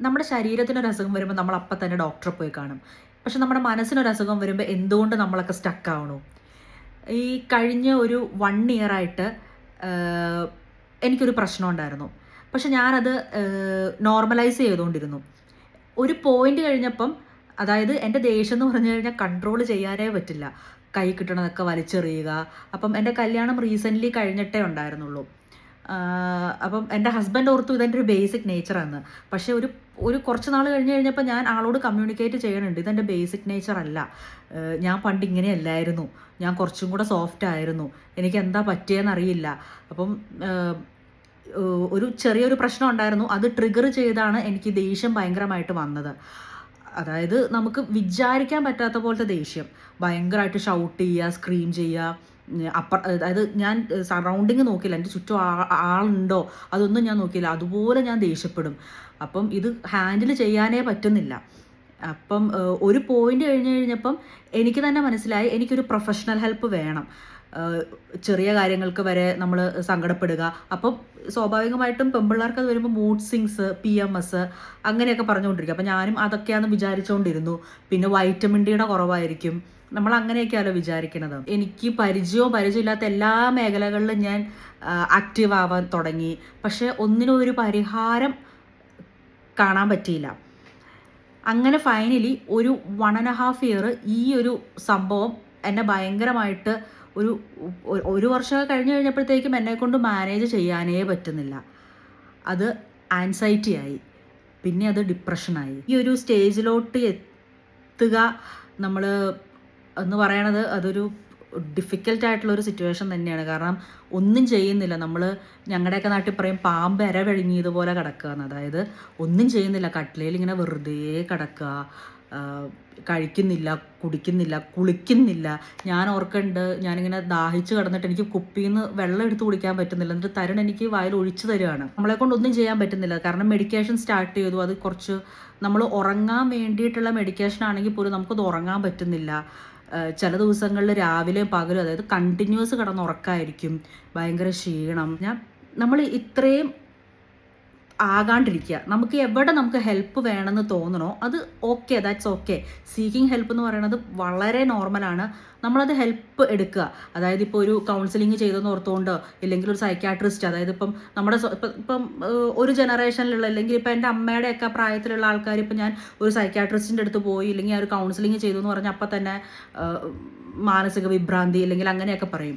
നമ്മുടെ ശരീരത്തിനൊരു അസുഖം വരുമ്പോൾ നമ്മൾ അപ്പം തന്നെ ഡോക്ടറെ പോയി കാണും. പക്ഷെ നമ്മുടെ മനസ്സിനൊരു അസുഖം വരുമ്പോൾ എന്തുകൊണ്ട് നമ്മളൊക്കെ സ്റ്റക്ക് ആവണു? ഈ കഴിഞ്ഞ ഒരു 1 ഇയർ ആയിട്ട് എനിക്കൊരു പ്രശ്നം ഉണ്ടായിരുന്നു. പക്ഷെ ഞാനത് നോർമലൈസ് ചെയ്തുകൊണ്ടിരുന്നു. ഒരു പോയിന്റ് കഴിഞ്ഞപ്പം, അതായത് എൻ്റെ ദേഷ്യം എന്ന് പറഞ്ഞു കഴിഞ്ഞാൽ കൺട്രോൾ ചെയ്യാനേ പറ്റില്ല. കൈ കിട്ടണതൊക്കെ വലിച്ചെറിയുക. അപ്പം എൻ്റെ കല്യാണം റീസെൻ്റ്ലി കഴിഞ്ഞിട്ടേ ഉണ്ടായിരുന്നുള്ളൂ. അപ്പം എൻ്റെ ഹസ്ബൻഡ് ഓർത്തു ഇതെൻ്റെ ഒരു ബേസിക് നേച്ചറാണ്. പക്ഷേ ഒരു ഒരു കുറച്ച് നാൾ കഴിഞ്ഞപ്പോൾ ഞാൻ ആളോട് കമ്മ്യൂണിക്കേറ്റ് ചെയ്യണുണ്ട്, ഇതെൻ്റെ ബേസിക് നേച്ചർ അല്ല. ഞാൻ പണ്ട് ഇങ്ങനെയല്ലായിരുന്നു. ഞാൻ കുറച്ചും കൂടെ സോഫ്റ്റ് ആയിരുന്നു. എനിക്ക് എന്താ പറ്റിയെന്ന് അറിയില്ല. അപ്പം ഒരു ചെറിയൊരു പ്രശ്നം ഉണ്ടായിരുന്നു. അത് ട്രിഗർ ചെയ്താണ് എനിക്ക് ദേഷ്യം ഭയങ്കരമായിട്ട് വന്നത്. അതായത് നമുക്ക് വിചാരിക്കാൻ പറ്റാത്ത പോലത്തെ ദേഷ്യം. ഭയങ്കരമായിട്ട് ഷൗട്ട് ചെയ്യുക, സ്ക്രീം ചെയ്യുക. അതായത് ഞാൻ സറൗണ്ടിങ് നോക്കില്ല, എൻ്റെ ചുറ്റും ആളുണ്ടോ അതൊന്നും ഞാൻ നോക്കിയില്ല. അതുപോലെ ഞാൻ ദേഷ്യപ്പെടും. അപ്പം ഇത് ഹാൻഡിൽ ചെയ്യാനേ പറ്റുന്നില്ല. അപ്പം ഒരു പോയിന്റ് കഴിഞ്ഞപ്പം എനിക്ക് തന്നെ മനസ്സിലായി എനിക്കൊരു പ്രൊഫഷണൽ ഹെൽപ്പ് വേണം. ചെറിയ കാര്യങ്ങൾക്ക് വരെ നമ്മൾ സങ്കടപ്പെടുക. അപ്പം സ്വാഭാവികമായിട്ടും പെൺപിള്ളേർക്ക് അത് വരുമ്പോൾ മൂഡ് സ്വിങ്സ്, PMS അങ്ങനെയൊക്കെ പറഞ്ഞുകൊണ്ടിരിക്കും. അപ്പം ഞാനും അതൊക്കെയാണെന്ന് വിചാരിച്ചുകൊണ്ടിരുന്നു. പിന്നെ വൈറ്റമിൻ ഡിയുടെ കുറവായിരിക്കും. നമ്മൾ അങ്ങനെയൊക്കെയാണല്ലോ വിചാരിക്കുന്നത്. എനിക്ക് പരിചയമില്ലാത്ത എല്ലാ മേഖലകളിലും ഞാൻ ആക്റ്റീവ് ആവാൻ തുടങ്ങി. പക്ഷെ ഒന്നിനും ഒരു പരിഹാരം കാണാൻ പറ്റിയില്ല. അങ്ങനെ ഫൈനലി ഒരു 1.5 ഇയർ ഈ ഒരു സംഭവം എന്നെ ഭയങ്കരമായിട്ട് ഒരു വർഷമൊക്കെ കഴിഞ്ഞപ്പോഴത്തേക്കും എന്നെക്കൊണ്ട് മാനേജ് ചെയ്യാനേ പറ്റുന്നില്ല. അത് ആൻസൈറ്റി ആയി, പിന്നെ അത് ഡിപ്രഷനായി. ഈ ഒരു സ്റ്റേജിലോട്ട് എത്തുക നമ്മൾ എന്ന് പറയണത് അതൊരു ഡിഫിക്കൽട്ടായിട്ടുള്ളൊരു സിറ്റുവേഷൻ തന്നെയാണ്. കാരണം ഒന്നും ചെയ്യുന്നില്ല. നമ്മൾ ഞങ്ങളുടെയൊക്കെ നാട്ടിൽ പറയും പാമ്പ് എര വിഴുങ്ങിയതുപോലെ കിടക്കുക എന്ന്. അതായത് ഒന്നും ചെയ്യുന്നില്ല, കട്ടിലയിൽ ഇങ്ങനെ വെറുതെ കിടക്കുക. കഴിക്കുന്നില്ല, കുടിക്കുന്നില്ല, കുളിക്കുന്നില്ല. ഞാൻ ഓർക്കുന്നുണ്ട്, ഞാനിങ്ങനെ ദാഹിച്ച് കിടന്നിട്ട് എനിക്ക് കുപ്പിയിൽ നിന്ന് വെള്ളം എടുത്ത് കുടിക്കാൻ പറ്റുന്നില്ല. എന്നിട്ട് തരുൺ എനിക്ക് വായിൽ ഒഴിച്ചു തരുവാണ്. നമ്മളെ കൊണ്ട് ഒന്നും ചെയ്യാൻ പറ്റുന്നില്ല. കാരണം മെഡിക്കേഷൻ സ്റ്റാർട്ട് ചെയ്തു. അത് കുറച്ച് നമ്മൾ ഉറങ്ങാൻ വേണ്ടിയിട്ടുള്ള മെഡിക്കേഷൻ ആണെങ്കിൽ പോലും നമുക്കത് ഉറങ്ങാൻ പറ്റുന്നില്ല. ചില ദിവസങ്ങളിൽ രാവിലെയും പകലും, അതായത് കണ്ടിന്യൂസ് കിടന്ന് ഉറക്കമായിരിക്കും. ഭയങ്കര ക്ഷീണം. നമ്മൾ ഇത്രയും ആകാണ്ടിരിക്കുക. നമുക്ക് എവിടെ നമുക്ക് ഹെൽപ്പ് വേണമെന്ന് തോന്നണോ അത് okay, that's okay. Seeking help എന്ന് പറയുന്നത് വളരെ നോർമലാണ്. നമ്മളത് ഹെൽപ്പ് എടുക്കുക. അതായത് ഇപ്പോൾ ഒരു കൗൺസിലിംഗ് ചെയ്തെന്ന് ഓർത്തുകൊണ്ടോ, ഇല്ലെങ്കിൽ ഒരു സൈക്യാട്രിസ്റ്റ്, അതായത് ഇപ്പം നമ്മുടെ ഇപ്പം ഒരു ജനറേഷനിലുള്ള, അല്ലെങ്കിൽ ഇപ്പം എൻ്റെ അമ്മയുടെയൊക്കെ പ്രായത്തിലുള്ള ആൾക്കാർ, ഇപ്പം ഞാൻ ഒരു സൈക്യാട്രിസ്റ്റിൻ്റെ അടുത്ത് പോയി ഇല്ലെങ്കിൽ ഒരു കൗൺസിലിംഗ് ചെയ്തു എന്ന് പറഞ്ഞാൽ അപ്പം തന്നെ മാനസിക വിഭ്രാന്തി അല്ലെങ്കിൽ അങ്ങനെയൊക്കെ പറയും.